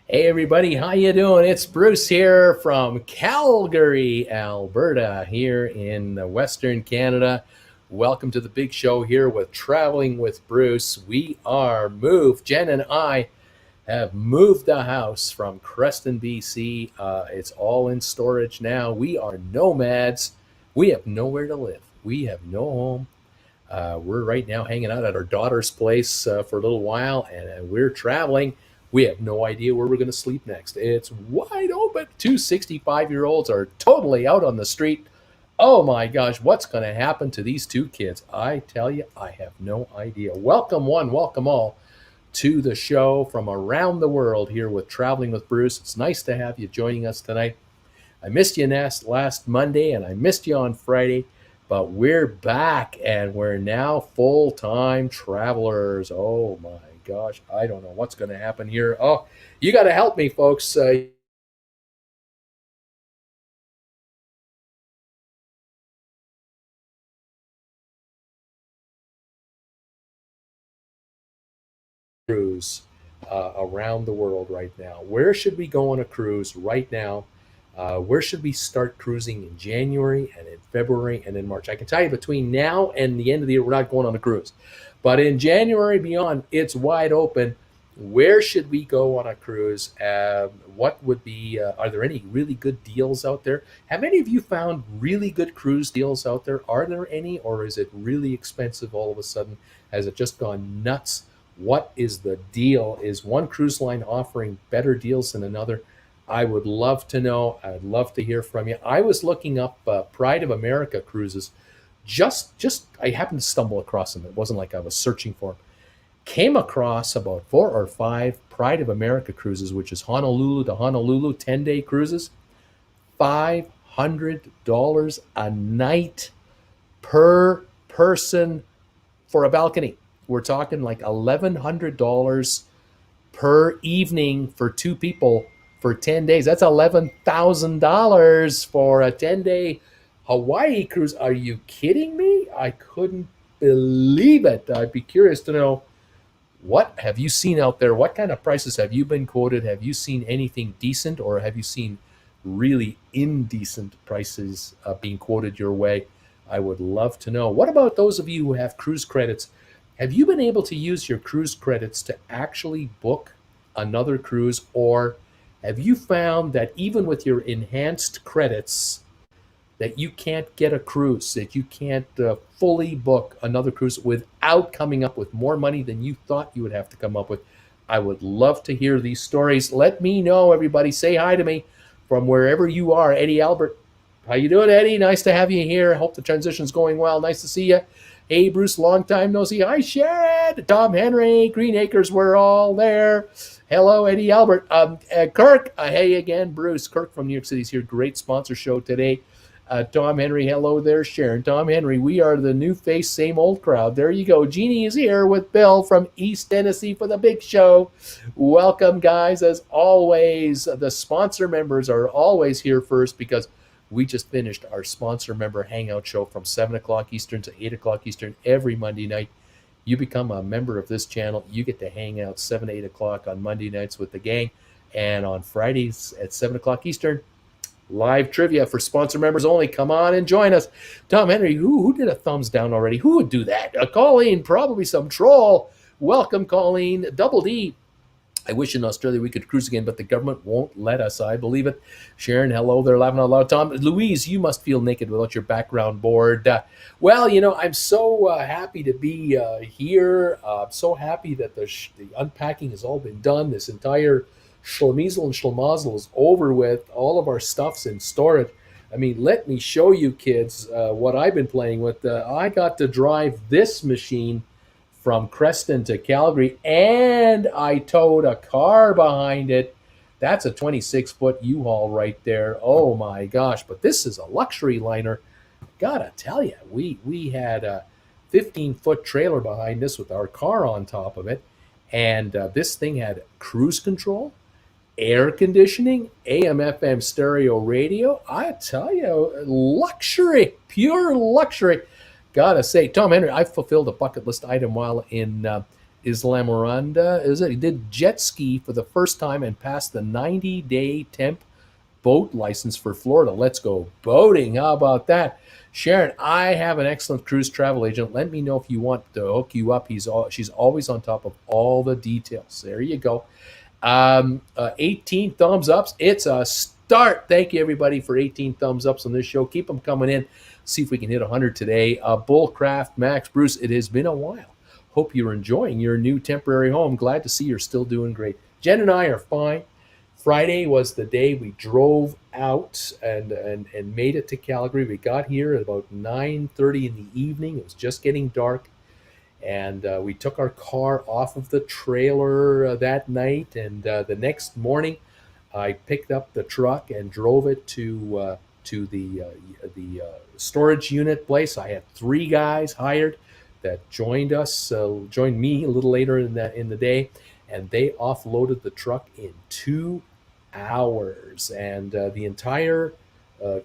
Hey everybody, how you doing? It's Bruce here from Calgary, Alberta, here in Western Canada. Welcome to the big show here with Traveling with Bruce. We are moved. Jen and I have moved the house from Creston, BC. It's all in storage now. We are nomads. We have nowhere to live. We have no home. We're right now hanging out at our daughter's place for a little while, and we're traveling. We have no idea where we're going to sleep next. It's wide open. Two 65-year-olds are totally out on the street. Oh my gosh, what's going to happen to these two kids? I tell you, I have no idea. Welcome, one, welcome all to the show from around the world here with Traveling with Bruce. It's nice to have you joining us tonight. I missed you last Monday and I missed you on Friday, but we're back and we're now full time travelers. Oh my gosh, I don't know what's going to happen here. Oh, you got to help me, folks. Cruise around the world right now. Where should we go on a cruise right now? Where should we start cruising in January and in February and in March? I can tell you between now and the end of the year, we're not going on a cruise. But in January beyond, it's wide open. Where should we go on a cruise? What would be, are there any really good deals out there? Have any of you found really good cruise deals out there? Are there any, or is it really expensive all of a sudden? Has it just gone nuts? What is the deal? Is one cruise line offering better deals than another? I would love to know. I'd love to hear from you. I was looking up Pride of America cruises. Just I happened to stumble across them. It wasn't like I was searching for them. Came across about 4 or 5 Pride of America cruises, which is Honolulu to Honolulu 10-day cruises. $500 a night per person for a balcony. We're talking like $1,100 per evening for two people for 10 days. That's $11,000 for a 10-day Hawaii cruise. Are you kidding me? I couldn't believe it. I'd be curious to know, what have you seen out there? What kind of prices have you been quoted? Have you seen anything decent, or have you seen really indecent prices being quoted your way? I would love to know. What about those of you who have cruise credits? Have you been able to use your cruise credits to actually book another cruise, or have you found that even with your enhanced credits, that you can't get a cruise, that you can't fully book another cruise without coming up with more money than you thought you would have to come up with? I would love to hear these stories. Let me know, everybody. Say hi to me from wherever you are. Eddie Albert. How you doing, Eddie? Nice to have you here. Hope the transition's going well. Nice to see you. Hey, Bruce, long time no see. Hi, Sharon. Tom Henry, Green Acres, we're all there. Hello, Eddie Albert. Kirk, hey again, Bruce. Kirk from New York City's here. Great sponsor show today. Tom Henry, hello there, Sharon. Tom Henry, we are the new face, same old crowd. There you go. Jeannie is here with Bill from East Tennessee for the big show. Welcome, guys. As always, the sponsor members are always here first because we just finished our sponsor member hangout show from 7 o'clock Eastern to 8 o'clock Eastern every Monday night. You become a member of this channel. You get to hang out 7, 8 o'clock on Monday nights with the gang. And on Fridays at 7 o'clock Eastern, live trivia for sponsor members only. Come on and join us. Tom Henry, who did a thumbs down already? Who would do that? Colleen, probably some troll. Welcome, Colleen. Double D. I wish in Australia we could cruise again, but the government won't let us. I believe it. Sharon, hello there, laughing out loud. Tom, Louise, you must feel naked without your background board. Well, I'm so happy to be here. I'm so happy that the unpacking has all been done. This entire schlemizel and schlemazel is over with. All of our stuff's in storage. I mean, let me show you kids what I've been playing with. I got to drive this machine from Creston to Calgary, and I towed a car behind it. That's a 26-foot U-Haul right there. Oh my gosh, but this is a luxury liner. Gotta tell you, we had a 15-foot trailer behind us with our car on top of it, and this thing had cruise control, air conditioning, AM FM stereo radio. I tell you, luxury, pure luxury. Gotta say, Tom Henry, I fulfilled a bucket list item while in Islamoranda, is it? He did jet ski for the first time and passed the 90-day temp boat license for Florida. Let's go boating. How about that? Sharon, I have an excellent cruise travel agent. Let me know if you want to hook you up. She's always on top of all the details. There you go. 18 thumbs ups. It's a start. Thank you, everybody, for 18 thumbs ups on this show. Keep them coming in. See if we can hit 100 today. Bullcraft, Max, Bruce, it has been a while. Hope you're enjoying your new temporary home. Glad to see you're still doing great. Jen and I are fine. Friday was the day we drove out and made it to Calgary. We got here at about 9:30 in the evening. It was just getting dark. And we took our car off of the trailer that night. And the next morning, I picked up the truck and drove it to the storage unit place. I had 3 guys hired that joined me a little later in the day, and they offloaded the truck in 2 hours. And the entire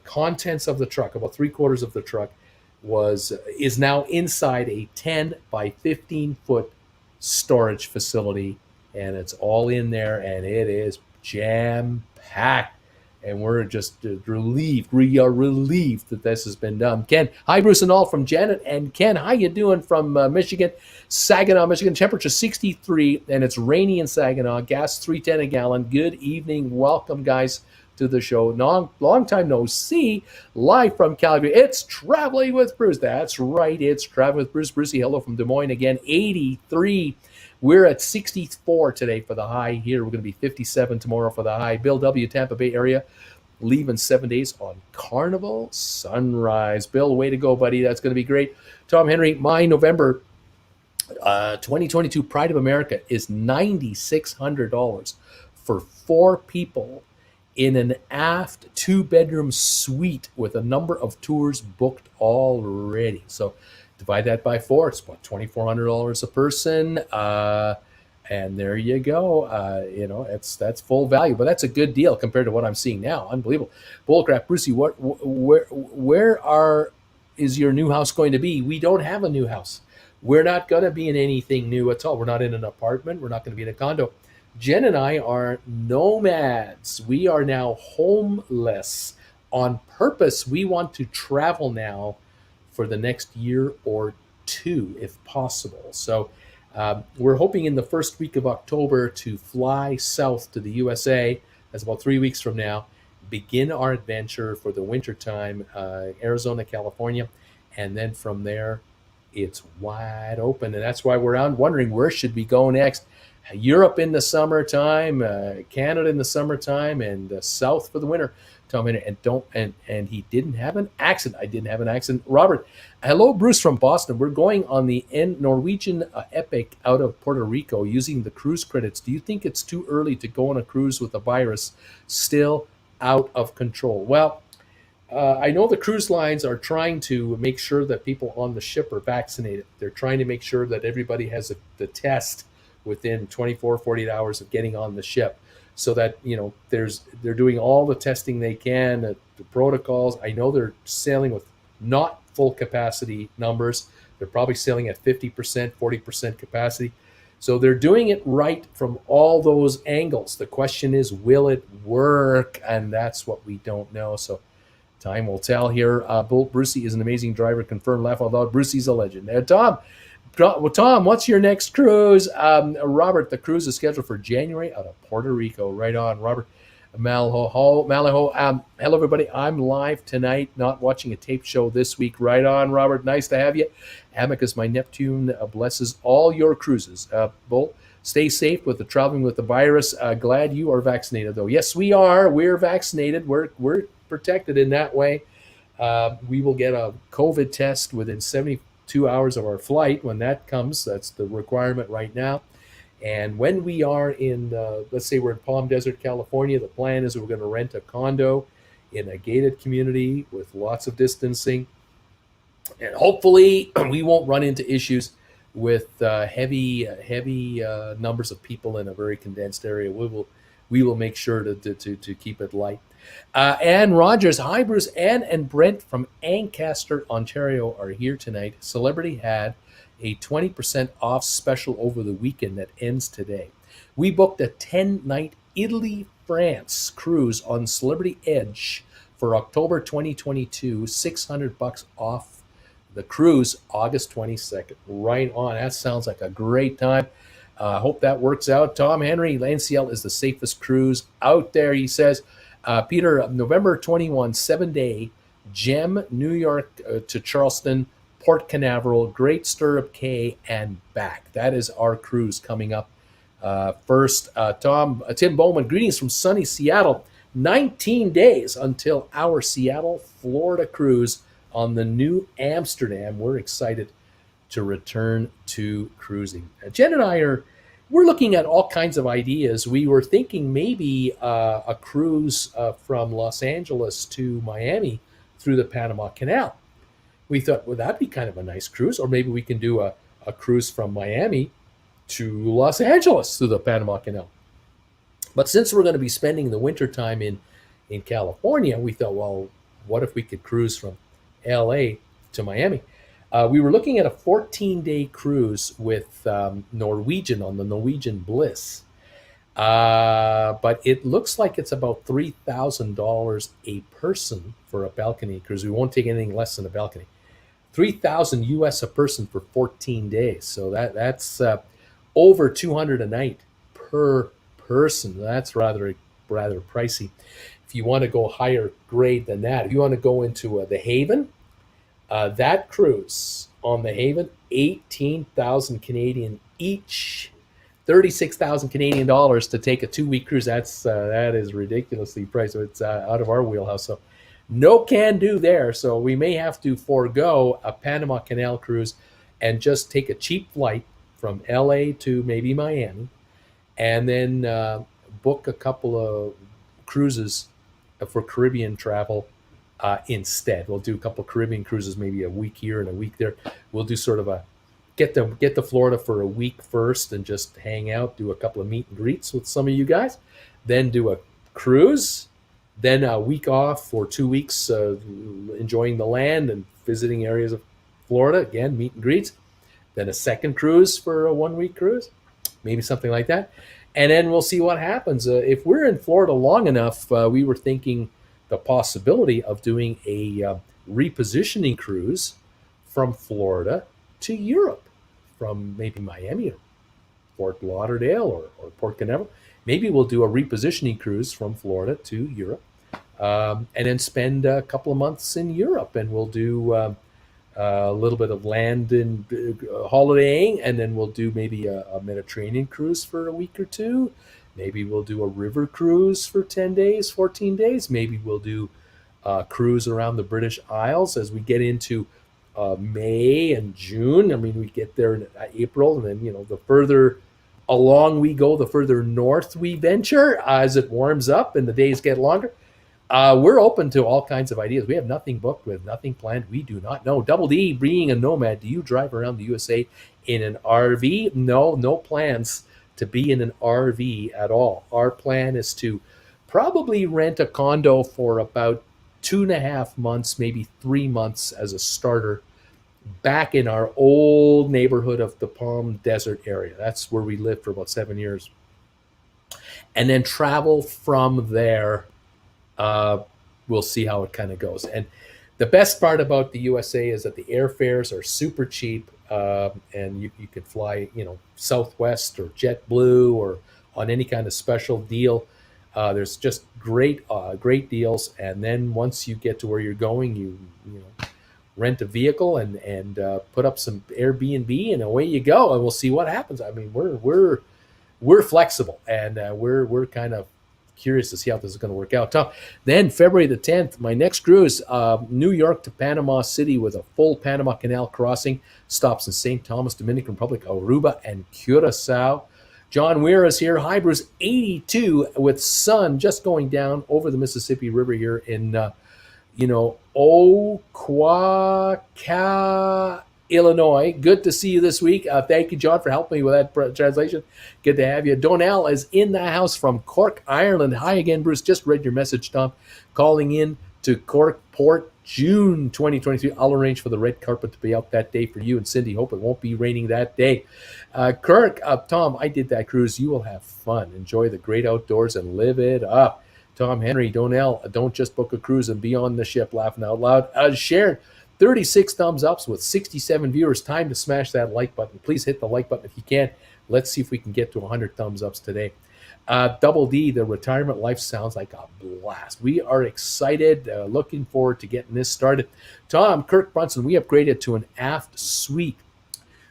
contents of the truck, about 3/4 of the truck, is now inside a 10 by 15 foot storage facility, and it's all in there, and it is jam packed. And we're just relieved. We are relieved that this has been done. Ken, hi, Bruce and all from Janet and Ken. How you doing from Michigan? Saginaw, Michigan. Temperature 63, and it's rainy in Saginaw. Gas $3.10 a gallon. Good evening. Welcome, guys, to the show. Long time no see. Live from Calgary. It's Traveling with Bruce. That's right. It's Traveling with Bruce. Brucey, hello from Des Moines again. 83. We're at 64 today for the high here. We're going to be 57 tomorrow for the high. Bill W., Tampa Bay area, leaving 7 days on Carnival Sunrise. Bill, way to go, buddy. That's going to be great. Tom Henry, my November 2022 Pride of America is $9,600 for 4 people in an aft 2-bedroom suite with a number of tours booked already. So divide that by 4, it's about $2,400 a person. And there you go. That's full value, but that's a good deal compared to what I'm seeing now. Unbelievable. Bullcrap, Brucey, where is your new house going to be? We don't have a new house. We're not going to be in anything new at all. We're not in an apartment. We're not going to be in a condo. Jen and I are nomads. We are now homeless on purpose. We want to travel now for the next year or 2, if possible. So we're hoping in the first week of October to fly south to the USA. That's about 3 weeks from now. Begin our adventure for the wintertime, Arizona, California. And then from there, it's wide open. And that's why we're out wondering where should we go next. Europe in the summertime, Canada in the summertime, and south for the winter. Tom, and he didn't have an accent. I didn't have an accent. Robert, hello, Bruce from Boston. We're going on the Norwegian Epic out of Puerto Rico using the cruise credits. Do you think it's too early to go on a cruise with a virus still out of control? Well, I know the cruise lines are trying to make sure that people on the ship are vaccinated. They're trying to make sure that everybody has the test within 24, 48 hours of getting on the ship. So that, they're doing all the testing they can, the protocols. I know they're sailing with not full capacity numbers. They're probably sailing at 50%, 40% capacity. So they're doing it right from all those angles. The question is, will it work? And that's what we don't know. So time will tell here. Brucey is an amazing driver. Confirmed, laugh out loud. Brucey's a legend. Tom, what's your next cruise? Robert, the cruise is scheduled for January out of Puerto Rico. Right on, Robert. Malaho. Hello, everybody. I'm live tonight, not watching a tape show this week. Right on, Robert. Nice to have you. Amicus, my Neptune, blesses all your cruises. Bull, stay safe with the traveling with the virus. Glad you are vaccinated, though. Yes, we are. We're vaccinated. We're protected in that way. We will get a COVID test within 72 hours of our flight when that comes. That's the requirement right now. And when we are in, let's say we're in Palm Desert, California, the plan is we're going to rent a condo in a gated community with lots of distancing. And hopefully we won't run into issues with heavy numbers of people in a very condensed area. We will make sure to keep it light. Ann Rogers, hi Bruce. Ann and Brent from Ancaster, Ontario are here tonight. Celebrity had a 20% off special over the weekend that ends today. We booked a 10-night Italy, France cruise on Celebrity Edge for October 2022, $600 off the cruise, August 22nd. Right on. That sounds like a great time. I hope that works out. Tom Henry, NCL is the safest cruise out there, he says. Peter, November 21, 7-day, Gem, New York to Charleston, Port Canaveral, Great Stirrup Cay, and back. That is our cruise coming up. First, Tim Bowman, greetings from sunny Seattle. 19 days until our Seattle, Florida cruise on the New Amsterdam. We're excited to return to cruising. Jen and we're looking at all kinds of ideas. We were thinking maybe a cruise from Los Angeles to Miami through the Panama Canal. We thought, well, that'd be kind of a nice cruise. Or maybe we can do a cruise from Miami to Los Angeles through the Panama Canal. But since we're going to be spending the winter time in California, we thought, well, what if we could cruise from LA to Miami? We were looking at a 14-day cruise with Norwegian on the Norwegian Bliss. But it looks like it's about $3,000 a person for a balcony cruise. We won't take anything less than a balcony. $3,000 US a person for 14 days. So that's over $200 a night per person. That's rather pricey. If you want to go higher grade than that, if you want to go into the Haven, that cruise on the Haven, 18,000 Canadian each, 36,000 Canadian dollars to take a 2-week cruise. That is ridiculously priced. So it's out of our wheelhouse. So no can do there. So we may have to forego a Panama Canal cruise and just take a cheap flight from LA to maybe Miami, and then book a couple of cruises for Caribbean travel instead. We'll do a couple of Caribbean cruises, maybe a week here and a week there. We'll do sort of a get to Florida for a week first and just hang out, do a couple of meet and greets with some of you guys, then do a cruise, then a week off for 2 weeks enjoying the land and visiting areas of Florida, again, meet and greets, then a second cruise for a 1-week cruise, maybe something like that. And then we'll see what happens. If we're in Florida long enough, we were thinking the possibility of doing a repositioning cruise from Florida to Europe, from maybe Miami or Fort Lauderdale or Port Canaveral. Maybe we'll do a repositioning cruise from Florida to Europe, and then spend a couple of months in Europe, and we'll do a little bit of land and holidaying, and then we'll do maybe a Mediterranean cruise for a week or two. Maybe we'll do a river cruise for 10 days, 14 days. Maybe we'll do a cruise around the British Isles as we get into May and June. I mean, we get there in April, and then, the further along we go, the further north we venture as it warms up and the days get longer. We're open to all kinds of ideas. We have nothing booked, with nothing planned. We do not know. Double D, being a nomad, do you drive around the USA in an RV? No plans to be in an RV at all. Our plan is to probably rent a condo for about 2.5 months, maybe 3 months as a starter, back in our old neighborhood of the Palm Desert area. That's where we lived for about 7 years. And then travel from there. We'll see how it kind of goes. And the best part about the USA is that the airfares are super cheap, and you can fly, Southwest or JetBlue or on any kind of special deal. There's just great deals. And then once you get to where you're going, you rent a vehicle and put up some Airbnb, and away you go. And we'll see what happens. I mean, we're flexible, and we're kind of curious to see how this is going to work out. Then February the 10th, my next cruise, New York to Panama City with a full Panama Canal crossing, stops in St. Thomas, Dominican Republic, Aruba, and Curacao. John Weir is here. Hi, Bruce. 82 with sun just going down over the Mississippi River here in, Oquaca, Illinois. Good to see you this week. Thank you, John, for helping me with that translation. Good to have you. Donnell is in the house from Cork, Ireland. Hi again, Bruce. Just read your message, Tom. Calling in to Cork Port, June 2023. I'll arrange for the red carpet to be out that day for you and Cindy. Hope it won't be raining that day. Kirk, Tom, I did that cruise. You will have fun. Enjoy the great outdoors and live it up. Tom, Henry, Donnell, don't just book a cruise and be on the ship laughing out loud. Sharon, 36 thumbs ups with 67 viewers. Time to smash that like button. Please hit the like button if you can. Let's see if we can get to 100 thumbs ups today. Double D, the retirement life sounds like a blast. We are excited, looking forward to getting this started. Tom, Kirk Brunson, we upgraded to an aft suite,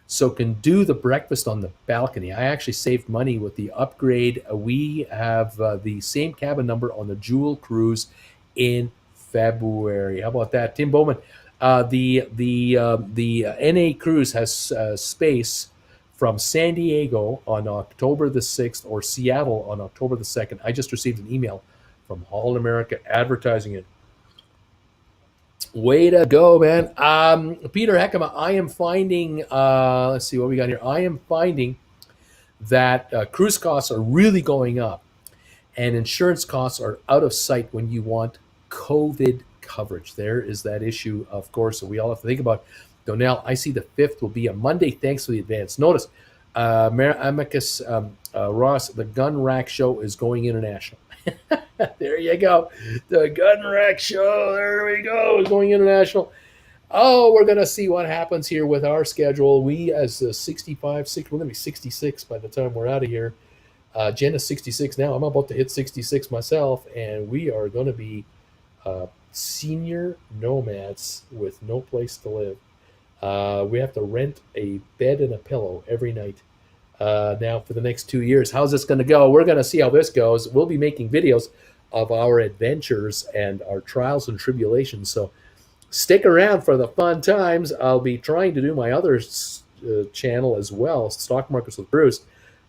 so can do the breakfast on the balcony. I actually saved money with the upgrade. We have the same cabin number on the Jewel cruise in February. How about that, Tim Bowman? The NA cruise has space from San Diego on October the 6th or Seattle on October the 2nd. I just received an email from Holland America advertising it. Way to go, man. Peter Heckema, I am finding, let's see what we got here. I am finding that cruise costs are really going up and insurance costs are out of sight when you want COVID coverage. There is that issue, of course, that we all have to think about. Donnell, I see the 5th will be a Monday. Thanks for the advance notice. Amicus Ross, the Gun Rack Show is going international. There you go. The Gun Rack Show, there we go, is going international. Oh, we're going to see what happens here with our schedule. We, as 65, we're going to be 66 by the time we're out of here. Jen is 66 now. I'm about to hit 66 myself, and we are going to be senior nomads with no place to live. We have to rent a bed and a pillow every night now for the next 2 years. How's this going to go? We're going to see how this goes. We'll be making videos of our adventures and our trials and tribulations. So stick around for the fun times. I'll be trying to do my other channel as well, Stock Markets with Bruce.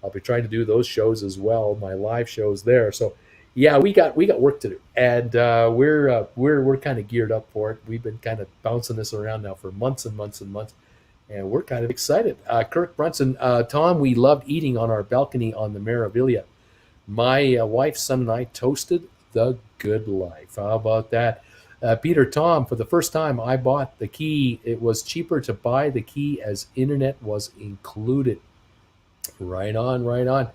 I'll be trying to do those shows as well, my live shows there. So yeah, we got work to do, and we're kind of geared up for it. We've been kind of bouncing this around now for months and months and months, and we're kind of excited. Kirk Brunson, Tom, we loved eating on our balcony on the Meraviglia. My wife, son, and I toasted the good life. How about that? Peter, Tom, for the first time I bought the key. It was cheaper to buy the key as internet was included. Right on, right on.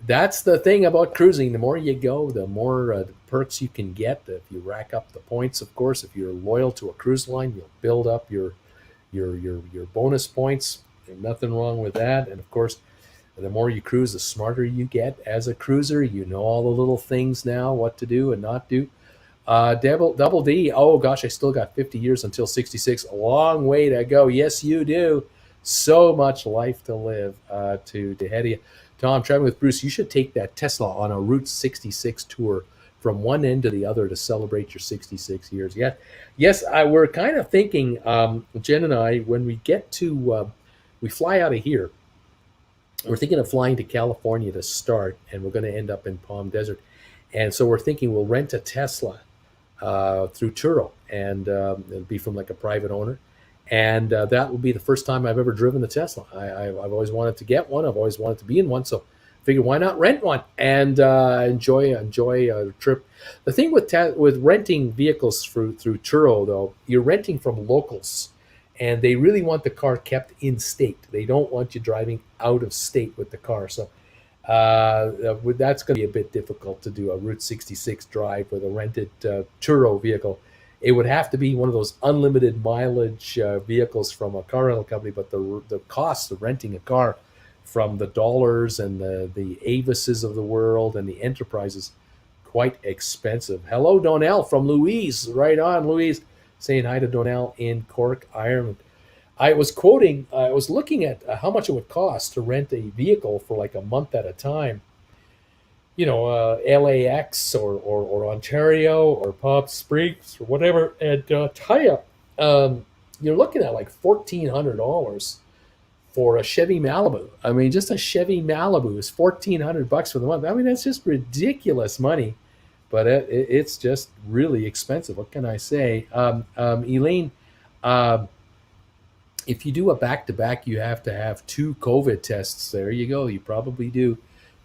That's the thing about cruising. The more you go, the more perks you can get. If you rack up the points, of course, if you're loyal to a cruise line, you'll build up your bonus points. There's nothing wrong with that. And of course, the more you cruise, the smarter you get as a cruiser. You know all the little things now, what to do and not do. Double D, oh gosh, I still got 50 years until 66. A long way to go. Yes, you do. So much life to live to ahead of you. Tom, traveling with Bruce, you should take that Tesla on a Route 66 tour from one end to the other to celebrate your 66 years. Yeah, yes, we're kind of thinking, Jen and I, when we get to, we fly out of here, we're thinking of flying to California to start, and we're going to end up in Palm Desert. And so we're thinking we'll rent a Tesla through Turo, and it'll be from like a private owner. And that will be the first time I've ever driven a Tesla. I've always wanted to get one. I've always wanted to be in one. So I figured, why not rent one and enjoy a trip. The thing with renting vehicles through Turo, though, you're renting from locals. And they really want the car kept in state. They don't want you driving out of state with the car. So that's going to be a bit difficult to do a Route 66 drive with a rented Turo vehicle. It would have to be one of those unlimited mileage vehicles from a car rental company, but the cost of renting a car from the Dollars and the Avises of the world and the Enterprises, quite expensive. Hello, Donnell from Louise. Right on, Louise. Saying hi to Donnell in Cork, Ireland. I was looking at how much it would cost to rent a vehicle for like a month at a time. You know, LAX or Ontario or Palm Springs or whatever, and tell you, you're looking at like $1,400 for a Chevy Malibu. I mean, just a Chevy Malibu is $1,400 for the month. I mean, that's just ridiculous money, but it's just really expensive. What can I say? Elaine, if you do a back-to-back, you have to have 2 COVID tests. There you go. You probably do.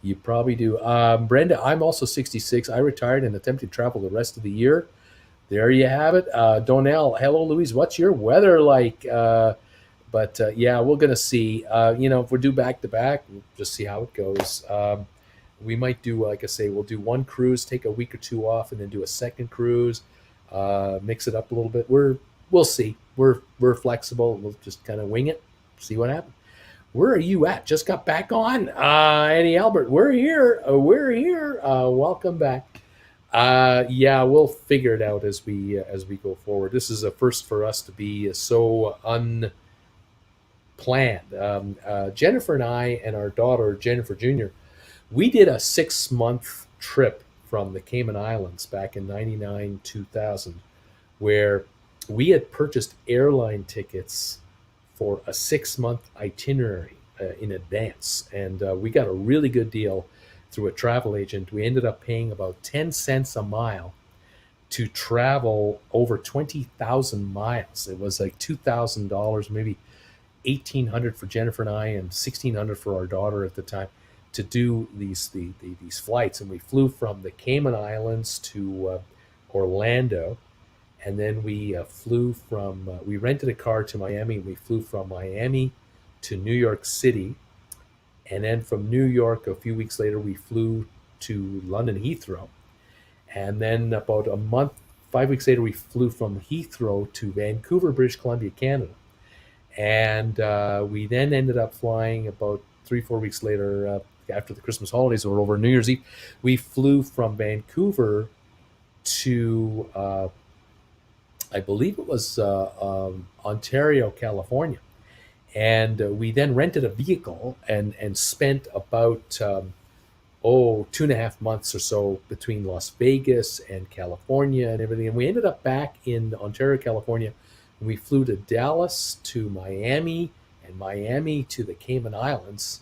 Brenda, I'm also 66. I retired and attempted to travel the rest of the year. There you have it. Donnell, hello, Louise. What's your weather like? But yeah, we're going to see. If we do back to back, we'll just see how it goes. We might do, like I say, we'll do one cruise, take a week or two off, and then do a second cruise, mix it up a little bit. We'll see. We're flexible. We'll just kind of wing it, see what happens. Where are you at? Just got back on. Eddie Albert, we're here. We're here. Welcome back. Yeah, we'll figure it out as we go forward. This is a first for us to be so unplanned. Jennifer and I and our daughter Jennifer Jr. We did a 6-month trip from the Cayman Islands back in '99 2000, where we had purchased airline tickets for a 6-month itinerary in advance, and we got a really good deal through a travel agent. We ended up paying about 10 cents a mile to travel over 20,000 miles. It was like $2,000, maybe 1,800 for Jennifer and I, and 1,600 for our daughter at the time, to do these flights. And we flew from the Cayman Islands to Orlando, and then we flew from. We rented a car to Miami. We flew from Miami to New York City, and then from New York, a few weeks later, we flew to London Heathrow. And then about a month, 5 weeks later, we flew from Heathrow to Vancouver, British Columbia, Canada. And we then ended up flying about 3-4 weeks later, after the Christmas holidays or over New Year's Eve. We flew from Vancouver to, I believe it was Ontario, California. And we then rented a vehicle and spent about 2.5 months or so between Las Vegas and California and everything. And we ended up back in Ontario, California. And we flew to Dallas, to Miami, and Miami to the Cayman Islands.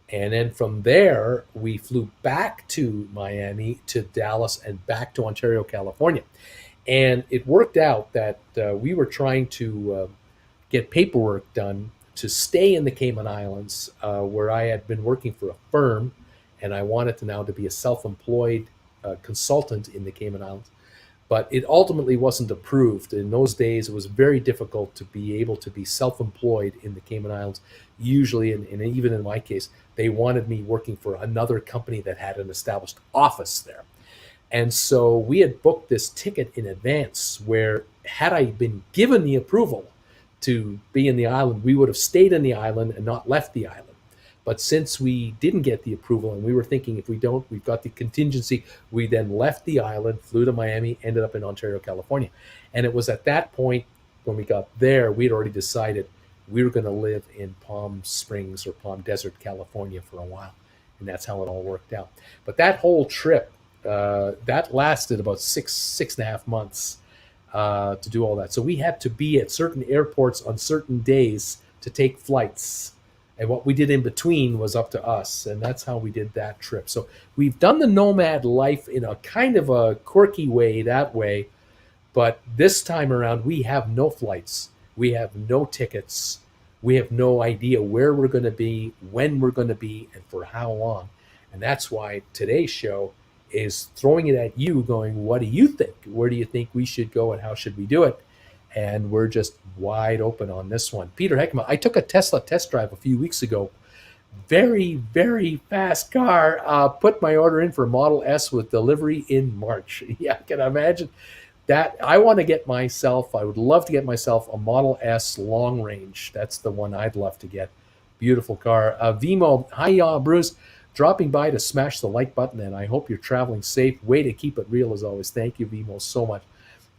And then from there, we flew back to Miami, to Dallas, and back to Ontario, California. And it worked out that we were trying to get paperwork done to stay in the Cayman Islands, where I had been working for a firm, and I wanted to now to be a self-employed consultant in the Cayman Islands. But it ultimately wasn't approved. In those days, it was very difficult to be able to be self-employed in the Cayman Islands. Usually, and even in my case, they wanted me working for another company that had an established office there. And so we had booked this ticket in advance where, had I been given the approval to be in the island, we would have stayed in the island and not left the island. But since we didn't get the approval, and we were thinking, if we don't, we've got the contingency, we then left the island, flew to Miami, ended up in Ontario, California. And it was at that point, when we got there, we'd already decided we were going to live in Palm Springs or Palm Desert, California for a while. And that's how it all worked out. But that whole trip, that lasted about 6.5 months to do all that. So we had to be at certain airports on certain days to take flights. And what we did in between was up to us. And that's how we did that trip. So we've done the nomad life in a kind of a quirky way that way. But this time around, we have no flights. We have no tickets. We have no idea where we're going to be, when we're going to be, and for how long. And that's why today's show is throwing it at you, going, what do you think? Where do you think we should go, and how should we do it? And we're just wide open on this one. Peter Heckman, I took a Tesla test drive a few weeks ago. Very, very fast car. Put my order in for Model S with delivery in March. Yeah, I can imagine that. I want to get myself, I would love to get myself a Model S long range. That's the one I'd love to get. Beautiful car. Vimo, hi, Bruce. Dropping by to smash the like button, and I hope you're traveling safe. Way to keep it real as always. Thank you, Vimo, so much.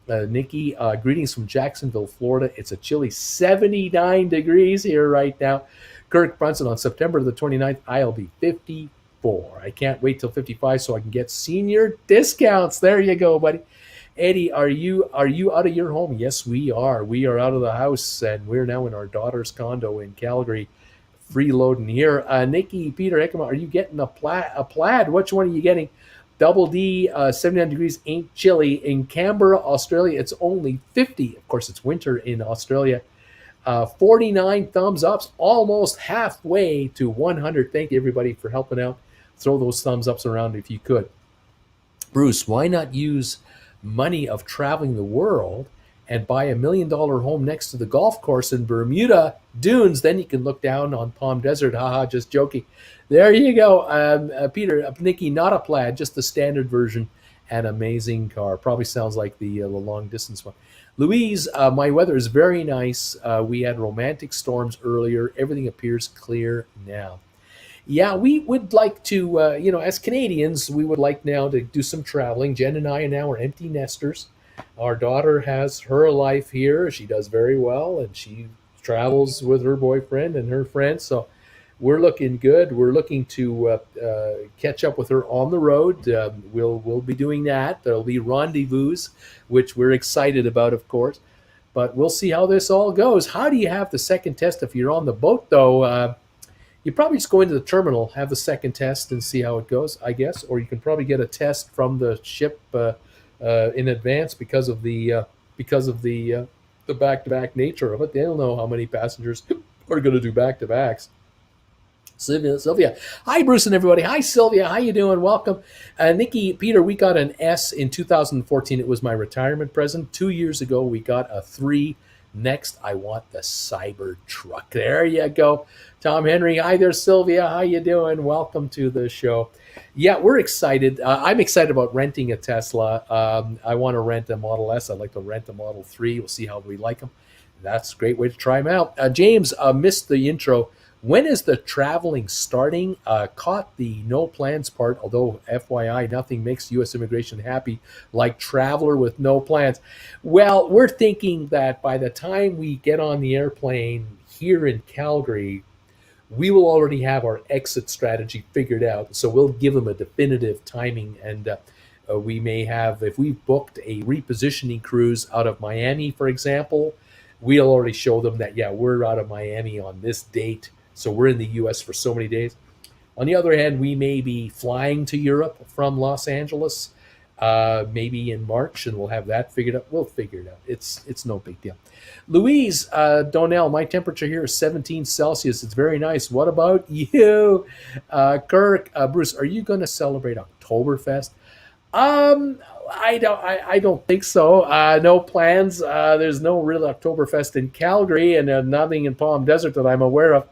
Nikki, greetings from Jacksonville, Florida. It's a chilly 79 degrees here right now. Kirk Brunson, on September the 29th, I'll be 54. I can't wait till 55 so I can get senior discounts. There you go, buddy. Eddie, are you out of your home? Yes, we are. We are out of the house, and we're now in our daughter's condo in Calgary, freeloading here. Nikki, Peter Heckman, are you getting a plaid? Which one are you getting? Double D, 79 degrees ain't chilly. In Canberra, Australia, it's only 50. Of course, it's winter in Australia. 49 thumbs ups, almost halfway to 100. Thank you, everybody, for helping out. Throw those thumbs ups around if you could. Bruce, why not use money of traveling the world and buy $1 million home next to the golf course in Bermuda Dunes. Then you can look down on Palm Desert. Haha, just joking. There you go. Peter, Nikki, not a plaid, just the standard version. An amazing car. Probably sounds like the long distance one. Louise, my weather is very nice. We had romantic storms earlier. Everything appears clear now. Yeah, we would like to, as Canadians, we would like now to do some traveling. Jen and I now are empty nesters. Our daughter has her life here. She does very well, and she travels with her boyfriend and her friends. So we're looking good. We're looking to catch up with her on the road. We'll be doing that. There'll be rendezvous, which we're excited about, of course. But we'll see how this all goes. How do you have the second test if you're on the boat, though? You probably just go into the terminal, have the second test, and see how it goes, I guess. Or you can probably get a test from the ship in advance because of the back-to-back nature of it. They don't know how many passengers are going to do back-to-backs. Sylvia. Hi, Bruce and everybody. Hi, Sylvia. How you doing? Welcome. Nikki, Peter, we got an S in 2014. It was my retirement present. 2 years ago, we got a 3. Next, I want the Cybertruck. There you go. Tom Henry. Hi there, Sylvia. How you doing? Welcome to the show. Yeah, we're excited. I'm excited about renting a Tesla. I want to rent a Model S. I'd like to rent a Model 3. We'll see how we like them. That's a great way to try them out. James, missed the intro. When is the traveling starting? Caught the no plans part, although FYI, nothing makes U.S. immigration happy like traveler with no plans. Well, we're thinking that by the time we get on the airplane here in Calgary, we will already have our exit strategy figured out. So we'll give them a definitive timing, and we may have, if we've booked a repositioning cruise out of Miami, for example, we'll already show them that, yeah, we're out of Miami on this date. So we're in the U.S. for so many days. On the other hand, we may be flying to Europe from Los Angeles, maybe in March, and we'll have that figured out. We'll figure it out. It's no big deal. Louise Donnell, my temperature here is 17 Celsius. It's very nice. What about you? Kirk, Bruce, are you going to celebrate Oktoberfest? I don't think so. No plans. There's no real Oktoberfest in Calgary, and nothing in Palm Desert that I'm aware of.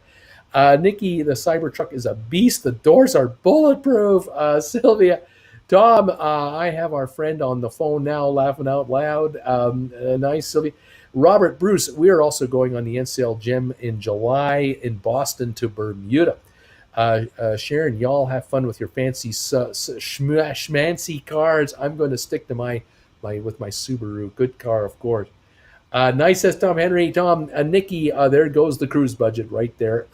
Nikki, the Cybertruck is a beast. The doors are bulletproof. Sylvia, Tom, I have our friend on the phone now laughing out loud. Nice, Sylvia. Robert, Bruce, we are also going on the NCL Gym in July in Boston to Bermuda. Sharon, y'all have fun with your fancy schmancy cars. I'm going to stick to my with my Subaru. Good car, of course. Nice, says Tom Henry. Tom, Nikki, there goes the cruise budget right there.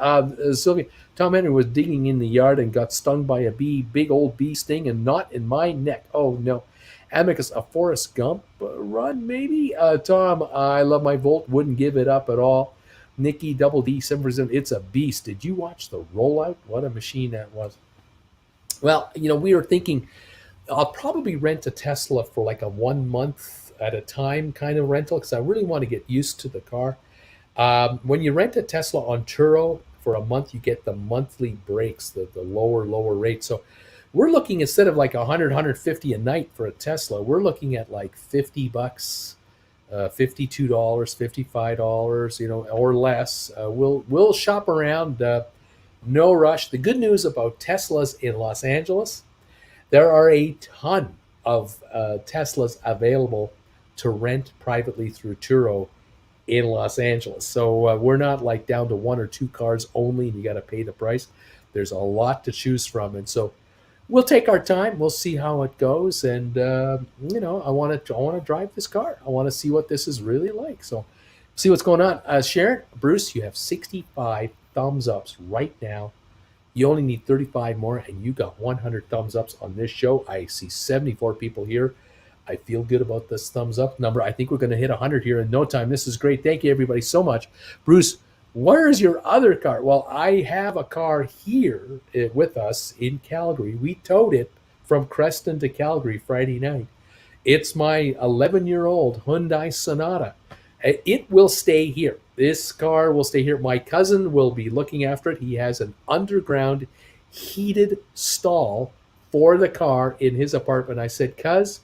Sylvia, Tom Henry was digging in the yard and got stung by a bee, big old bee sting, and not in my neck. Oh, no. Amicus, a Forrest Gump run, maybe? Tom, I love my Volt, wouldn't give it up at all. Nikki, Double D, 7%, it's a beast. Did you watch the rollout? What a machine that was. Well, we were thinking I'll probably rent a Tesla for like a 1 month at a time kind of rental because I really want to get used to the car. When you rent a Tesla on Turo for a month, you get the monthly breaks, the lower rate. So we're looking, instead of like 150 a night for a Tesla, we're looking at like $50, $52, $55, or less. We'll shop around. No rush. The good news about Teslas in Los Angeles, there are a ton of Teslas available to rent privately through Turo in Los Angeles. So we're not like down to 1 or 2 cars only and you got to pay the price. There's a lot to choose from. And so we'll take our time. We'll see how it goes. And, I want to drive this car. I want to see what this is really like. So see what's going on. Sharon, Bruce, you have 65 thumbs ups right now. You only need 35 more, and you got 100 thumbs ups on this show. I see 74 people here. I feel good about this thumbs up number. I think we're going to hit 100 here in no time. This is great. Thank you, everybody, so much. Bruce, where is your other car? Well, I have a car here with us in Calgary. We towed it from Creston to Calgary Friday night. It's my 11-year-old Hyundai Sonata. It will stay here. This car will stay here. My cousin will be looking after it. He has an underground heated stall for the car in his apartment. I said, Cuz,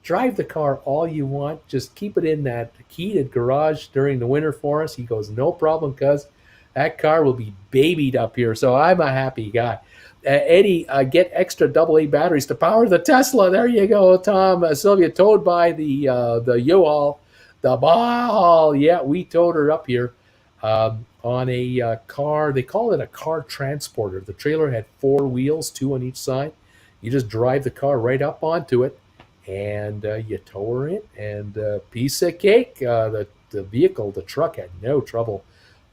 drive the car all you want. Just keep it in that heated garage during the winter for us. He goes, no problem, cuz that car will be babied up here. So I'm a happy guy. Eddie, get extra AA batteries to power the Tesla. There you go, Tom. Sylvia, towed by the U-Haul, the Bahaul. Yeah, we towed her up here on a car. They call it a car transporter. The trailer had four wheels, two on each side. You just drive the car right up onto it, and you tow her in. And piece of cake. The vehicle, the truck, had no trouble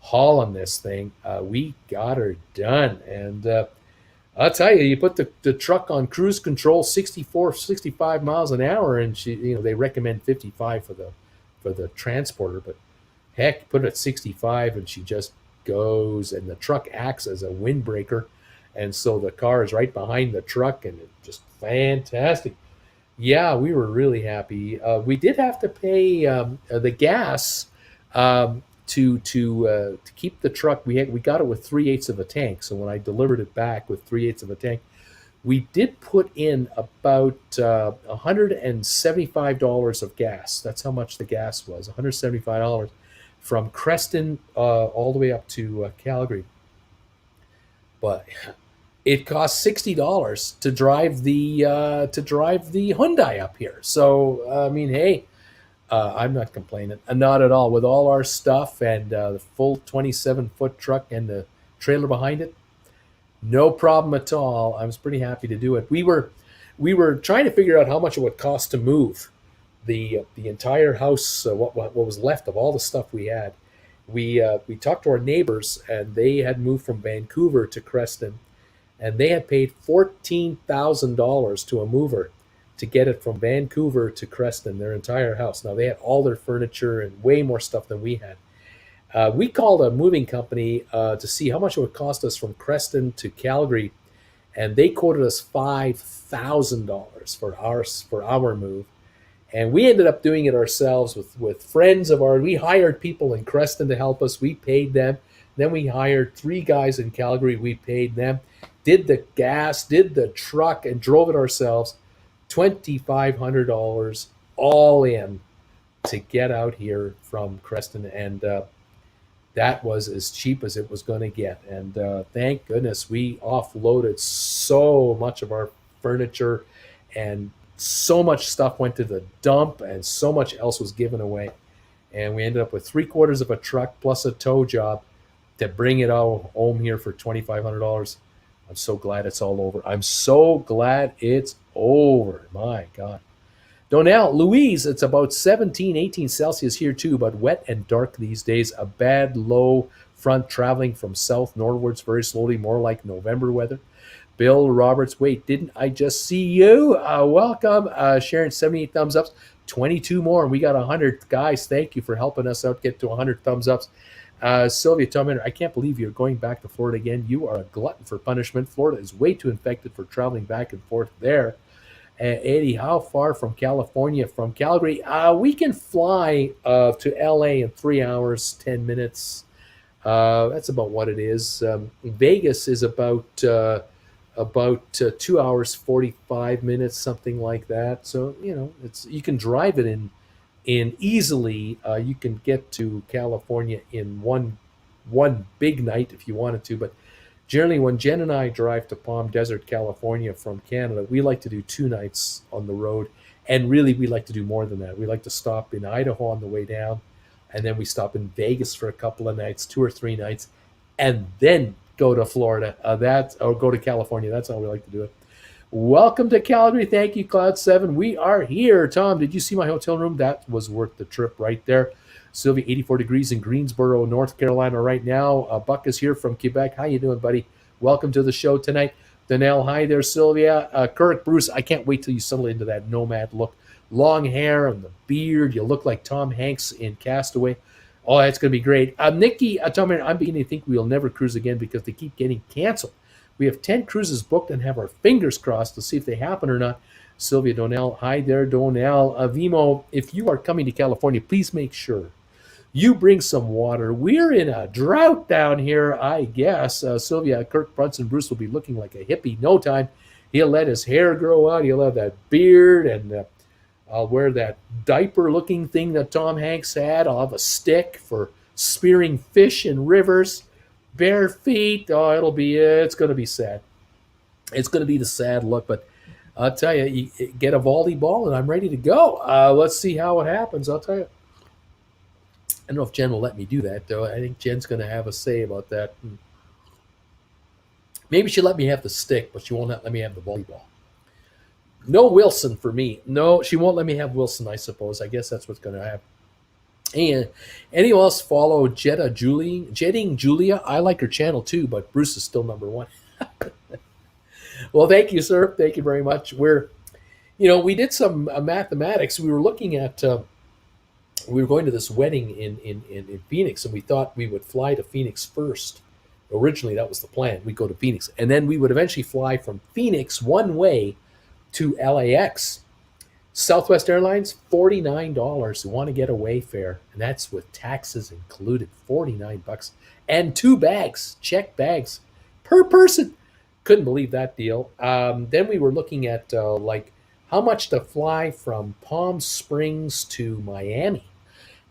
hauling this thing. We got her done, and I'll tell you, you put the truck on cruise control, 64, 65 miles an hour, and they recommend 55 for the transporter, but heck, put it at 65 and she just goes, and the truck acts as a windbreaker, and so the car is right behind the truck, and it's just fantastic. Yeah, we were really happy. We did have to pay the gas to keep the truck. We got it with 3/8 of a tank. So when I delivered it back with 3/8 of a tank, we did put in about $175 of gas. That's how much the gas was, $175 from Creston all the way up to Calgary. But it cost $60 to drive the Hyundai up here. So I mean, hey, I'm not complaining, not at all. With all our stuff and the full 27-foot truck and the trailer behind it, no problem at all. I was pretty happy to do it. We were trying to figure out how much it would cost to move the entire house, what was left of all the stuff we had. We talked to our neighbors, and they had moved from Vancouver to Creston, and they had paid $14,000 to a mover to get it from Vancouver to Creston, their entire house. Now, they had all their furniture and way more stuff than we had. We called a moving company to see how much it would cost us from Creston to Calgary, and they quoted us $5,000 for our move. And we ended up doing it ourselves with friends of ours. We hired people in Creston to help us. We paid them. Then we hired 3 guys in Calgary. We paid them. Did the gas, did the truck, and drove it ourselves. $2,500 all in to get out here from Creston. And that was as cheap as it was going to get. And thank goodness we offloaded so much of our furniture, and so much stuff went to the dump, and so much else was given away. And we ended up with 3/4 of a truck plus a tow job to bring it all home here for $2,500. I'm so glad it's all over. I'm so glad it's over. My God. Donnell, Louise, it's about 17, 18 Celsius here too, but wet and dark these days. A bad low front traveling from south northwards very slowly, more like November weather. Bill Roberts, wait, didn't I just see you? Welcome. Sharon, 78 thumbs ups, 22 more, and we got 100. Guys, thank you for helping us out get to 100 thumbs ups. Sylvia Tuminer, I can't believe you're going back to Florida again. You are a glutton for punishment. Florida is way too infected for traveling back and forth there. Eddie, how far from California? From Calgary? We can fly to LA in 3 hours, 10 minutes. That's about what it is. Vegas is about 2 hours, 45 minutes, something like that. So, you can drive it in easily. You can get to California in one big night if you wanted to, but generally when Jen and I drive to Palm Desert, California from Canada, we like to do 2 nights on the road, and really we like to do more than that. We like to stop in Idaho on the way down, and then we stop in Vegas for a couple of nights, 2 or 3 nights, and then go to Florida, or go to California. That's how we like to do it. Welcome to Calgary. Thank you, Cloud7. We are here. Tom, did you see my hotel room? That was worth the trip right there. Sylvia, 84 degrees in Greensboro, North Carolina right now. Buck is here from Quebec. How you doing, buddy? Welcome to the show tonight. Donnell, hi there, Sylvia. Kirk, Bruce, I can't wait till you settle into that nomad look. Long hair and the beard. You look like Tom Hanks in Castaway. Oh, that's going to be great. Nikki, Tom, I'm beginning to think we'll never cruise again because they keep getting canceled. We have 10 cruises booked and have our fingers crossed to see if they happen or not. Sylvia, Donnell, hi there, Donnell. Vimo, if you are coming to California, please make sure you bring some water. We're in a drought down here, I guess. Sylvia, Kirk Brunson Bruce will be looking like a hippie no time. He'll let his hair grow out. He'll have that beard, and I'll wear that diaper-looking thing that Tom Hanks had. I'll have a stick for spearing fish in rivers. Bare feet. Oh, it's going to be sad. It's going to be the sad look, but I'll tell you, you get a volleyball and I'm ready to go. Let's see how it happens. I'll tell you. I don't know if Jen will let me do that, though. I think Jen's going to have a say about that. Maybe she'll let me have the stick, but she won't let me have the volleyball. No Wilson for me. No, she won't let me have Wilson, I suppose. I guess that's what's going to happen. And anyone else follow Jetting Julia? I like her channel too, but Bruce is still number one. Well, thank you, sir. Thank you very much. We did some mathematics. We were looking at, we were going to this wedding in Phoenix, and we thought we would fly to Phoenix first. Originally, that was the plan. We'd go to Phoenix, and then we would eventually fly from Phoenix one way to LAX. Southwest Airlines, $49. Want to get away fare, and that's with taxes included. $49 and 2 bags, check bags per person. Couldn't believe that deal. Then we were looking at like how much to fly from Palm Springs to Miami,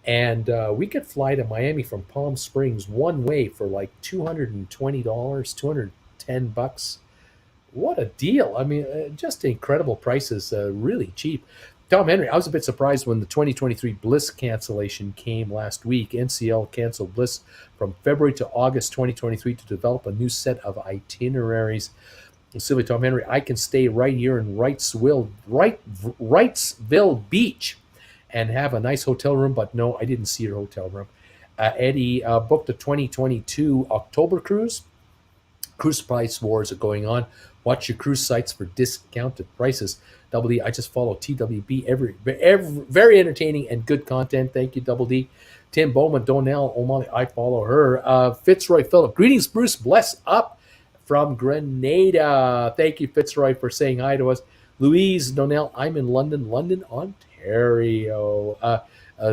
and we could fly to Miami from Palm Springs one way for like $220, $210. What a deal. I mean, just incredible prices, really cheap. Tom Henry, I was a bit surprised when the 2023 Bliss cancellation came last week. NCL canceled Bliss from February to August 2023 to develop a new set of itineraries. And Sylvia, Tom Henry, I can stay right here in Wrightsville Beach and have a nice hotel room, but no, I didn't see your hotel room. Eddie booked a 2022 October cruise. Cruise price wars are going on. Watch your cruise sites for discounted prices. Double D, I just follow TWB. Very entertaining and good content. Thank you, Double D. Tim Bowman, Donnell O'Malley, I follow her. Fitzroy Phillip, greetings, Bruce. Bless up from Grenada. Thank you, Fitzroy, for saying hi to us. Louise Donnell, I'm in London, Ontario.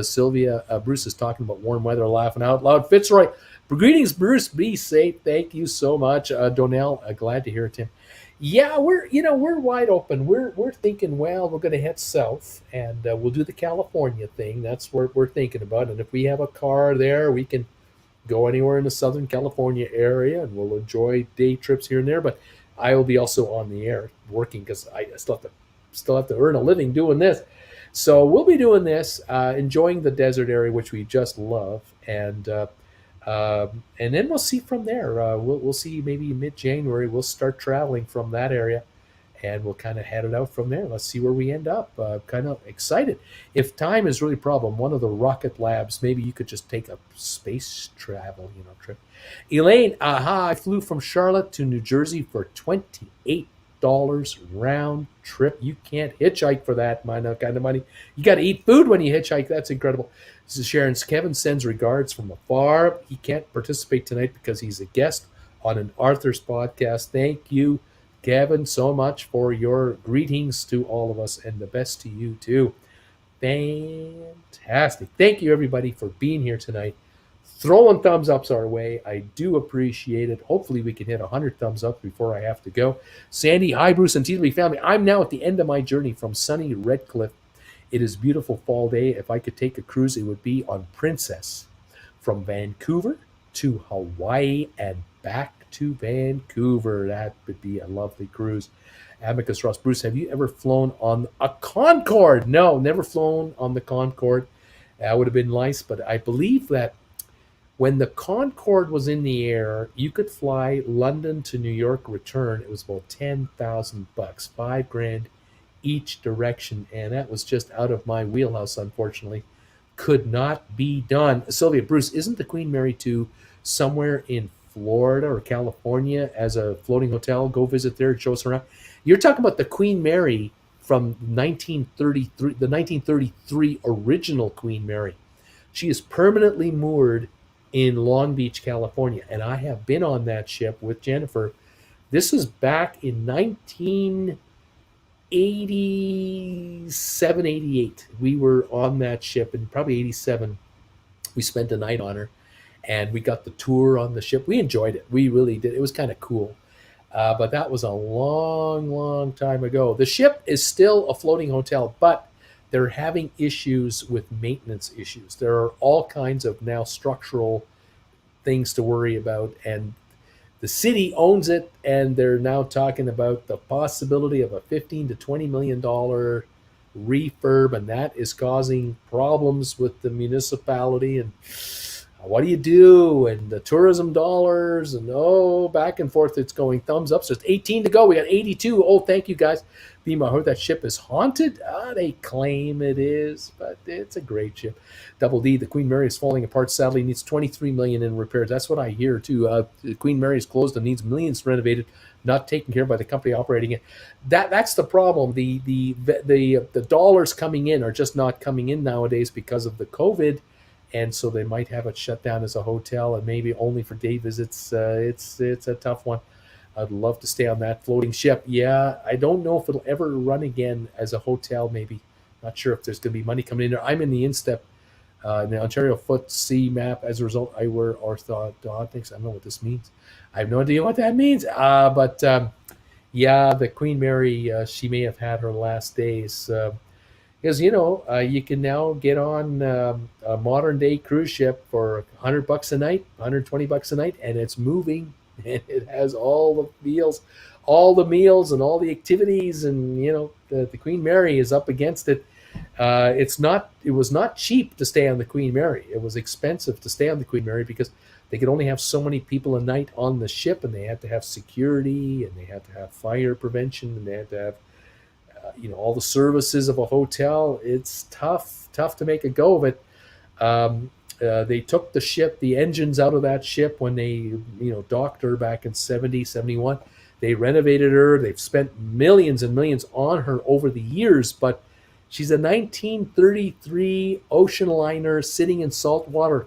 Sylvia, Bruce is talking about warm weather, laughing out loud. Fitzroy, greetings, Bruce. Be safe. Thank you so much, Donnell. Glad to hear it, Tim. Yeah, we're wide open. We're thinking, well, we're going to head south, and we'll do the California thing. That's what we're thinking about. And if we have a car there, we can go anywhere in the Southern California area, and we'll enjoy day trips here and there. But I will be also on the air working because I still have to earn a living doing this. So we'll be doing this, enjoying the desert area, which we just love, and then we'll see from there. We'll see maybe mid-January. We'll start traveling from that area, and we'll kind of head it out from there. Let's see where we end up. Kind of excited. If time is really a problem, one of the rocket labs, maybe you could just take a space travel, trip. Elaine, I flew from Charlotte to New Jersey for $28 round trip. You can't hitchhike for that kind of money. You got to eat food when you hitchhike. That's incredible. This is Sharon. Kevin sends regards from afar. He can't participate tonight because he's a guest on an Arthur's podcast. Thank you, Kevin, so much for your greetings to all of us, and the best to you too. Fantastic. Thank you, everybody, for being here tonight. Throwing thumbs ups our way. I do appreciate it. Hopefully we can hit 100 thumbs up before I have to go. Sandy, hi, Bruce and TW family. I'm now at the end of my journey from sunny Redcliffe. It is a beautiful fall day. If I could take a cruise, it would be on Princess from Vancouver to Hawaii and back to Vancouver. That would be a lovely cruise. Amicus Ross, Bruce, have you ever flown on a Concorde? No, never flown on the Concorde. That would have been nice, but I believe that when the Concorde was in the air, you could fly London to New York return. It was about $10,000, $5,000 each direction, and that was just out of my wheelhouse, unfortunately. Could not be done. Sylvia, Bruce, isn't the Queen Mary 2 somewhere in Florida or California as a floating hotel? Go visit there, show us around. You're talking about the Queen Mary from 1933, the 1933 original Queen Mary. She is permanently moored in Long Beach, California, and I have been on that ship with Jennifer. This was back in 1987, 88. We were on that ship, and probably 87. We spent a night on her, and we got the tour on the ship. We enjoyed it. We really did. It was kind of cool. But that was a long, long time ago. The ship is still a floating hotel, but they're having issues with maintenance issues. There are all kinds of now structural things to worry about, and the city owns it, and they're now talking about the possibility of a 15 to 20 million dollar refurb, and that is causing problems with the municipality. And what do you do? And the tourism dollars, and back and forth. It's going thumbs up. So it's 18 to go. We got 82. Oh, thank you guys. Bima, I heard that ship is haunted. They claim it is, but it's a great ship. Double D, the Queen Mary is falling apart. Sadly, needs 23 million in repairs. That's what I hear too. The Queen Mary is closed and needs millions renovated, not taken care of by the company operating it. That's the problem. The dollars coming in are just not coming in nowadays because of the COVID, and so they might have it shut down as a hotel and maybe only for day visits. It's a tough one. I'd love to stay on that floating ship. Yeah, I don't know if it'll ever run again as a hotel. Maybe, not sure if there's going to be money coming in there. I'm in the Instep, in the Ontario Footsie map. As a result, I wear orthodontics. I don't know what this means. I have no idea what that means. But yeah, the Queen Mary, she may have had her last days. Because you can now get on a modern day cruise ship for $100 a night, $120 a night, and it's moving. And it has all the meals, and all the activities, and the Queen Mary is up against it. It was not cheap to stay on the Queen Mary. It was expensive to stay on the Queen Mary because they could only have so many people a night on the ship, and they had to have security, and they had to have fire prevention, and they had to have all the services of a hotel. It's tough to make a go of it. They took the engines out of that ship when they, docked her back in 70, 71. They renovated her. They've spent millions and millions on her over the years, but she's a 1933 ocean liner sitting in salt water.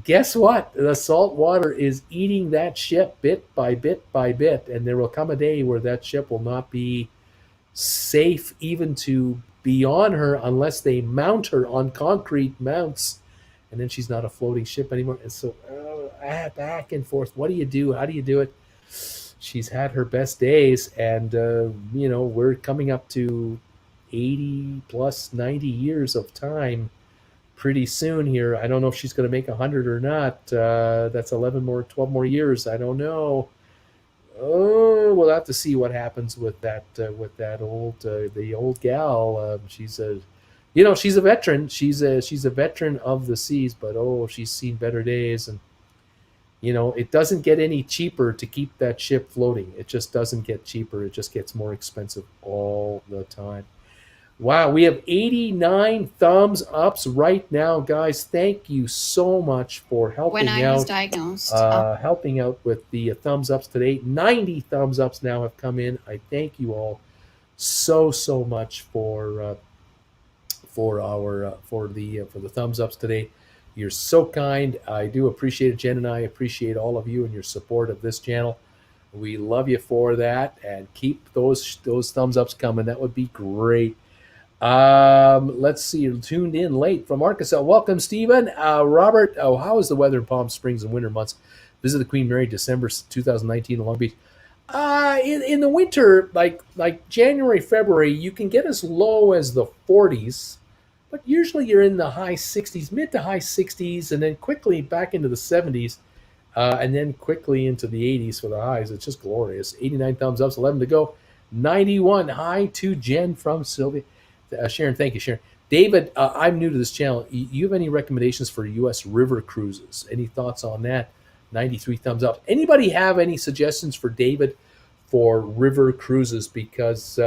Guess what? The salt water is eating that ship bit by bit by bit, and there will come a day where that ship will not be safe even to be on her unless they mount her on concrete mounts, and then she's not a floating ship anymore. And so back and forth. What do you do? How do you do it? She's had her best days, and we're coming up to 80 plus 90 years of time pretty soon here. I don't know if she's going to make 100 or not. That's 12 more years. I don't know. Oh, we'll have to see what happens with that the old gal. She's a veteran. She's a veteran of the seas, but she's seen better days. And it doesn't get any cheaper to keep that ship floating. It just doesn't get cheaper. It just gets more expensive all the time. Wow, we have 89 thumbs ups right now, guys. Thank you so much for helping out. When I was diagnosed. Helping out with the thumbs ups today. 90 thumbs ups now have come in. I thank you all so much for the thumbs ups today. You're so kind. I do appreciate it. Jen and I appreciate all of you and your support of this channel. We love you for that, and keep those thumbs ups coming. That would be great. Let's see. You're tuned in late from Arkansas. Welcome, Stephen. Robert, how is the weather in Palm Springs and winter months? Visit the Queen Mary, December 2019 in Long Beach. In the winter, like January, February, you can get as low as the 40s, but usually you're in the high 60s, mid to high 60s, and then quickly back into the 70s, and then quickly into the 80s for the highs. It's just glorious. 89 thumbs up, 11 to go. 91. Hi to Jen from Sylvia. Sharon, thank you, Sharon. David, I'm new to this channel. You have any recommendations for U.S. river cruises? Any thoughts on that? 93 thumbs up. Anybody have any suggestions for David for river cruises? Because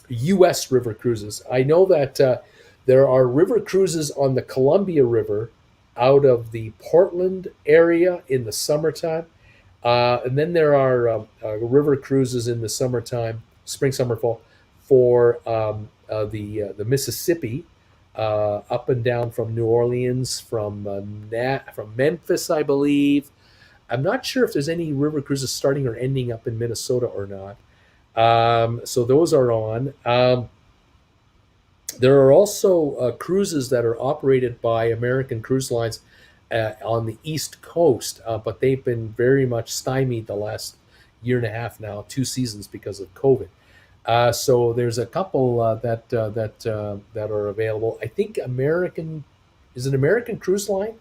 U.S. river cruises. I know that there are river cruises on the Columbia River out of the Portland area in the summertime. And then there are river cruises in the summertime, spring, summer, fall, for the Mississippi, up and down from New Orleans, from Memphis, I believe. I'm not sure if there's any river cruises starting or ending up in Minnesota or not. So those are on. There are also cruises that are operated by American Cruise Lines on the East Coast, but they've been very much stymied the last year and a half now, 2 seasons because of COVID. So there's a couple that are available. I think American Cruise Line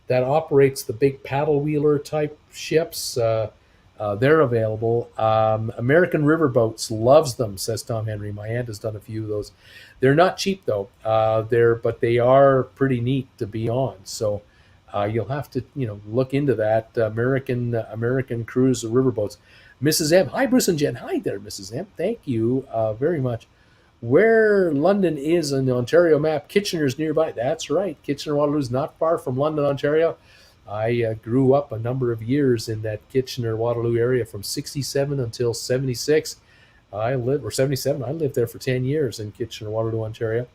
that operates the big paddle wheeler type ships. They're available. American Riverboats loves them, says Tom Henry. My aunt has done a few of those. They're not cheap though. But they are pretty neat to be on. So you'll have to look into that. American Cruise Riverboats. Mrs. M. Hi, Bruce and Jen. Hi there, Mrs. M. Thank you very much. Where London is on the Ontario map, Kitchener's nearby. That's right. Kitchener-Waterloo is not far from London, Ontario. I grew up a number of years in that Kitchener-Waterloo area from 67 until 76. Or 77. I lived there for 10 years in Kitchener-Waterloo, Ontario.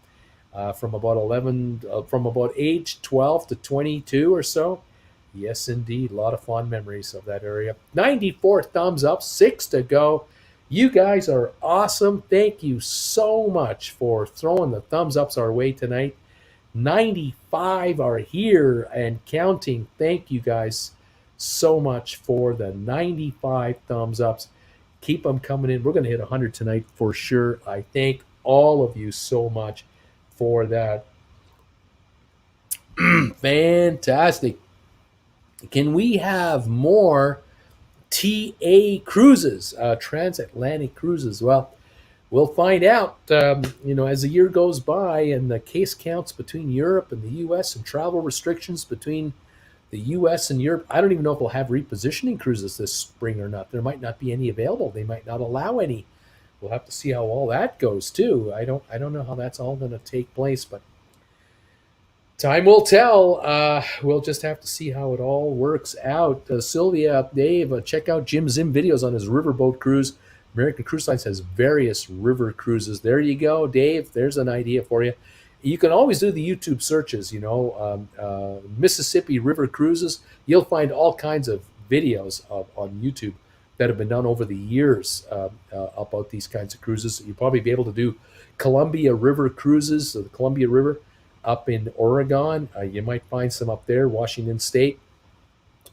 From about age 12 to 22 or so. Yes, indeed. A lot of fond memories of that area. 94 thumbs up, 6 to go. You guys are awesome. Thank you so much for throwing the thumbs ups our way tonight. 95 are here and counting. Thank you guys so much for the 95 thumbs ups. Keep them coming in. We're going to hit 100 tonight for sure. I thank all of you so much for that. Fantastic. Can we have more TA cruises, transatlantic cruises? Well, we'll find out, as the year goes by and the case counts between Europe and the U.S. and travel restrictions between the U.S. and Europe. I don't even know if we'll have repositioning cruises this spring or not. There might not be any available. They might not allow any. We'll have to see how all that goes too. I don't know how that's all going to take place, but time will tell. We'll just have to see how it all works out. Sylvia, Dave, check out Jim Zim videos on his riverboat cruise. American Cruise Lines has various river cruises. There you go, Dave. There's an idea for you. You can always do the YouTube searches, Mississippi River Cruises. You'll find all kinds of videos on YouTube that have been done over the years about these kinds of cruises. You'll probably be able to do Columbia River Cruises, so the Columbia River up in Oregon. You might find some up there, Washington State.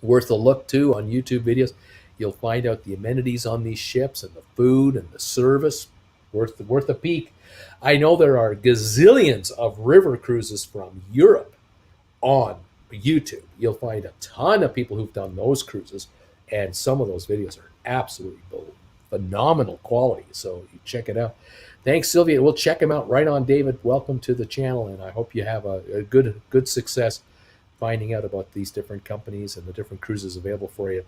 Worth a look too on YouTube videos. You'll find out the amenities on these ships and the food and the service. Worth a peek. I know there are gazillions of river cruises from Europe on YouTube. You'll find a ton of people who've done those cruises, and some of those videos are absolutely phenomenal quality. So you check it out. Thanks, Sylvia. We'll check them out right on, David. Welcome to the channel, and I hope you have a good success finding out about these different companies and the different cruises available for you.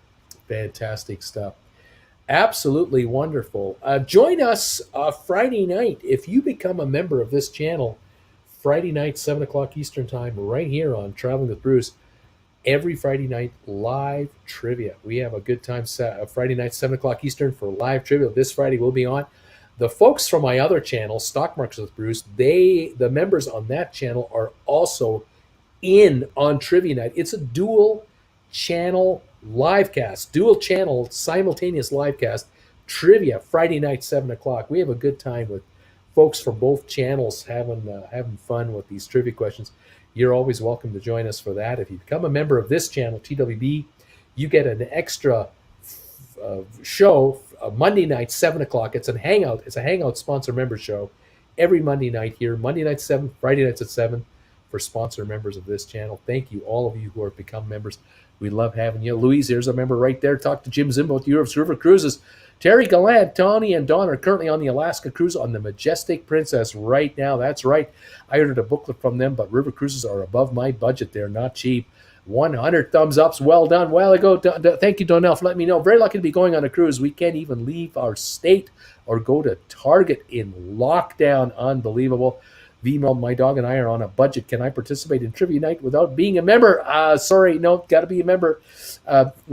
Fantastic stuff. Absolutely wonderful. Join us Friday night. If you become a member of this channel, Friday night, 7 o'clock Eastern Time, right here on Traveling with Bruce. Every Friday night, live trivia. We have a good time Friday night, 7 o'clock Eastern for live trivia. This Friday we'll be on. The folks from my other channel, Stock Markets with Bruce, the members on that channel are also in on Trivia Night. It's a dual channel livecast, dual channel simultaneous livecast trivia Friday night, 7 o'clock. We have a good time with folks from both channels having fun with these trivia questions. You're always welcome to join us for that. If you become a member of this channel, TWB, you get an extra show Monday night, 7 o'clock. It's a hangout sponsor member show every Monday night here. Monday night 7, Friday nights at 7 for sponsor members of this channel. Thank you, all of you who have become members. We love having you. Louise, here's a member right there. Talk to Jim Zimbo at Europe's River Cruises. Terry Gallant, Tony, and Don are currently on the Alaska cruise on the Majestic Princess right now. That's right. I ordered a booklet from them, but river cruises are above my budget. They're not cheap. 100 thumbs ups. Well done. Well ago. Thank you, Donnell, for letting me know. Very lucky to be going on a cruise. We can't even leave our state or go to Target in lockdown. Unbelievable. Vimo, my dog, and I are on a budget. Can I participate in Trivia Night without being a member? Sorry, no, got to be a member.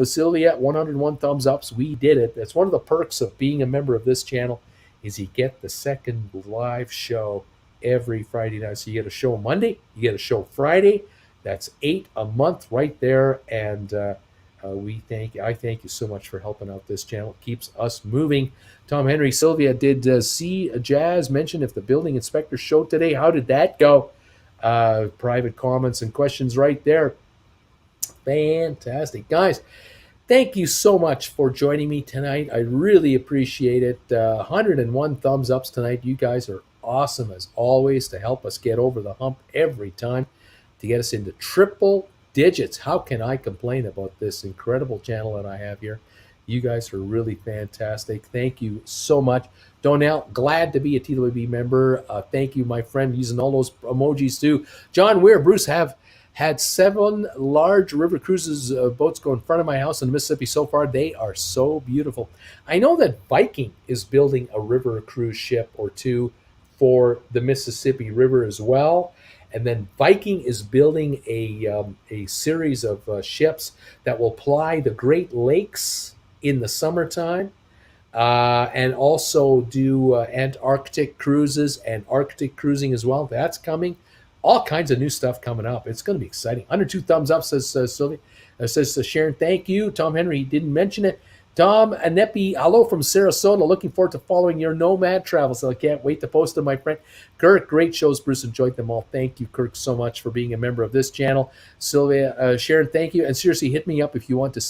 Sylvia, 101 thumbs ups. We did it. That's one of the perks of being a member of this channel is you get the second live show every Friday night. So you get a show Monday, you get a show Friday. That's 8 a month right there. And I thank you so much for helping out this channel. It keeps us moving. Tom Henry, Sylvia, did see Jazz mention if the building inspector showed today? How did that go? Private comments and questions right there. Fantastic. Guys, Thank you so much for joining me tonight. I really appreciate it. 101 thumbs ups tonight. You guys are awesome as always to help us get over the hump every time, to get us into triple digits. How can I complain about this incredible channel that I have here? You guys are really fantastic. Thank you so much. Donnell, glad to be a TWB member. Thank you, my friend, using all those emojis too. John Weir, Bruce, have had 7 large river cruises boats go in front of my house in the Mississippi so far. They are so beautiful. I know that Viking is building a river cruise ship or two for the Mississippi River as well. And then Viking is building a series of ships that will ply the Great Lakes in the summertime, and also do Antarctic cruises and Arctic cruising as well. That's coming. All kinds of new stuff coming up. It's going to be exciting. 102 thumbs up, says Sylvia. Says Sharon, thank you. Tom Henry, he didn't mention it. Tom Anepi, hello from Sarasota. Looking forward to following your nomad travels. I can't wait to post them, my friend. Kirk, great shows. Bruce enjoyed them all. Thank you, Kirk, so much for being a member of this channel. Sylvia, Sharon, thank you. And seriously, hit me up if you want me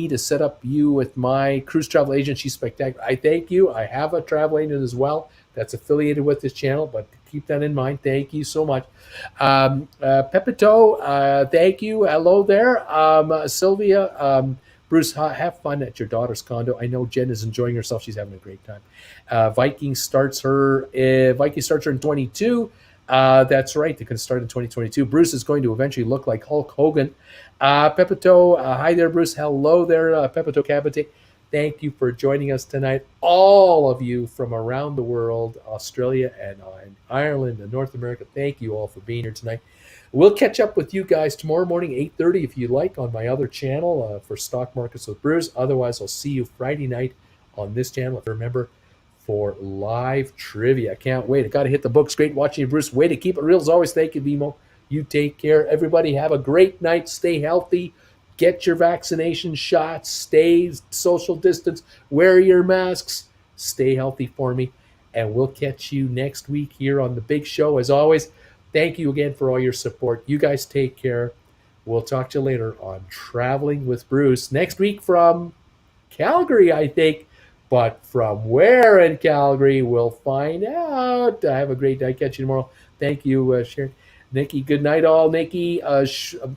to set up you with my cruise travel agent. She's spectacular. I thank you. I have a travel agent as well that's affiliated with this channel, but keep that in mind. Thank you so much. Pepito, thank you. Hello there. Sylvia, Bruce, have fun at your daughter's condo. I know Jen is enjoying herself. She's having a great time. Viking starts her in 22. That's right. They can start in 2022. Bruce is going to eventually look like Hulk Hogan. Pepito, hi there, Bruce. Hello there, Pepito Cabate. Thank you for joining us tonight. All of you from around the world, Australia and Ireland and North America, thank you all for being here tonight. We'll catch up with you guys tomorrow morning, 8:30, if you like, on my other channel for Stock Markets with Bruce. Otherwise, I'll see you Friday night on this channel, if you remember, for live trivia. I can't wait. I got to hit the books. Great watching you, Bruce. Way to keep it real as always. Thank you, Vimo. You take care. Everybody have a great night. Stay healthy. Get your vaccination shots. Stay social distance. Wear your masks. Stay healthy for me. And we'll catch you next week here on The Big Show. As always, thank you again for all your support. You guys take care. We'll talk to you later on Traveling with Bruce. Next week from Calgary, I think. But from where in Calgary, we'll find out. Have a great day. Catch you tomorrow. Thank you, Sharon. Nikki, good night all. Nikki, SMWB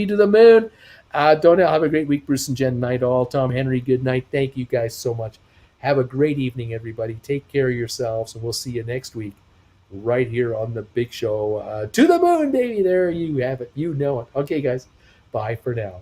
to the moon. Donnell, have a great week. Bruce and Jen, night all. Tom Henry, good night. Thank you guys so much. Have a great evening, everybody. Take care of yourselves, and we'll see you next week right here on The Big Show. To the moon, baby. There you have it. You know it. Okay, guys. Bye for now.